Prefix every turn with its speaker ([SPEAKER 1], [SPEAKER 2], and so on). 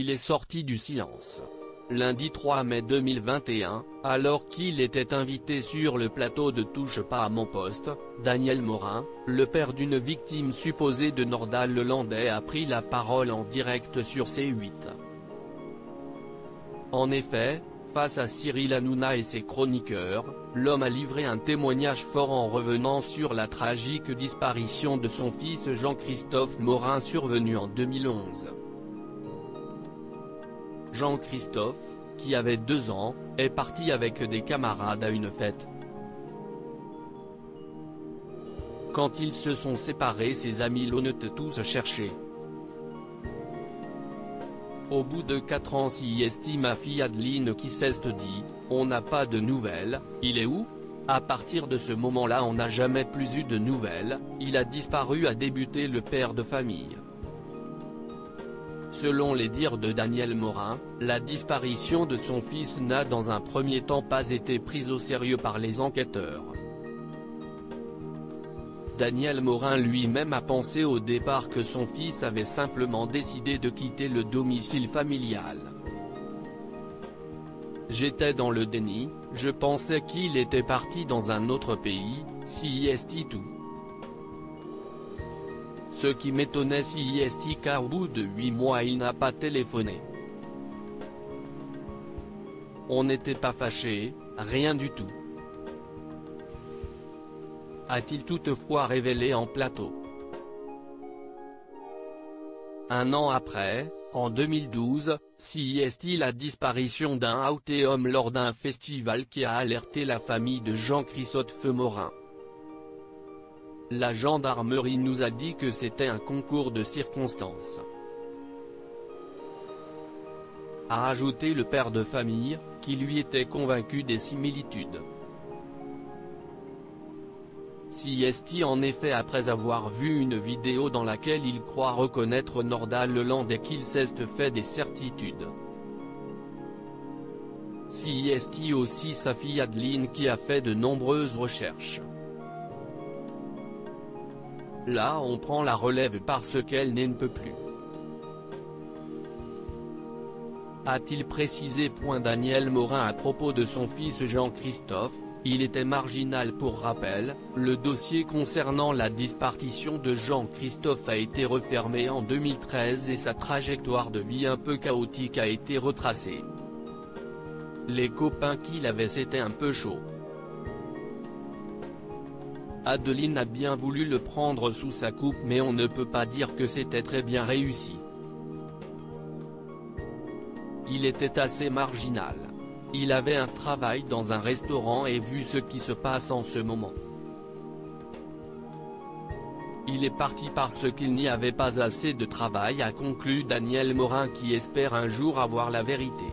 [SPEAKER 1] il est sorti du silence. Lundi 3 mai 2021, alors qu'il était invité sur le plateau de Touche pas à mon poste, Daniel Morin, le père d'une victime supposée de Nordal Lelandais, a pris la parole en direct sur C8. En effet, face à Cyril Hanouna et ses chroniqueurs, l'homme a livré un témoignage fort en revenant sur la tragique disparition de son fils Jean-Christophe Morin survenue en 2011. Jean-Christophe, qui avait 2 ans, est parti avec des camarades à une fête. Quand ils se sont séparés, ses amis l'ont tous cherché. Au bout de 4 ans, CIST, ma fille Adeline qui s'est dit, on n'a pas de nouvelles, il est où? À partir de ce moment-là on n'a jamais plus eu de nouvelles, il a disparu, a débuté le père de famille. Selon les dires de Daniel Morin, la disparition de son fils n'a dans un premier temps pas été prise au sérieux par les enquêteurs. Daniel Morin lui-même a pensé au départ que son fils avait simplement décidé de quitter le domicile familial. J'étais dans le déni, je pensais qu'il était parti dans un autre pays, CIST tout. Ce qui m'étonnait CIST car au bout de 8 mois il n'a pas téléphoné. On n'était pas fâchés, rien du tout. A-t-il toutefois révélé en plateau. Un an après, en 2012, CIST la disparition d'un outé homme lors d'un festival qui a alerté la famille de Jean-Christophe Morin. La gendarmerie nous a dit que c'était un concours de circonstances, a ajouté le père de famille, qui lui était convaincu des similitudes. CIST en effet, après avoir vu une vidéo dans laquelle il croit reconnaître Nordal Lelandais, qu'il s'est fait des certitudes. CIST aussi sa fille Adeline qui a fait de nombreuses recherches. Là on prend la relève parce qu'elle ne peut plus. A-t-il précisé. Daniel Morin à propos de son fils Jean-Christophe, il était marginal. Pour rappel, le dossier concernant la disparition de Jean-Christophe a été refermé en 2013 et sa trajectoire de vie un peu chaotique a été retracée. Les copains qu'il avait, c'était un peu chaud. Adeline a bien voulu le prendre sous sa coupe, mais on ne peut pas dire que c'était très bien réussi. Il était assez marginal. Il avait un travail dans un restaurant et vu ce qui se passe en ce moment, il est parti parce qu'il n'y avait pas assez de travail, a conclu Daniel Morin, qui espère un jour avoir la vérité.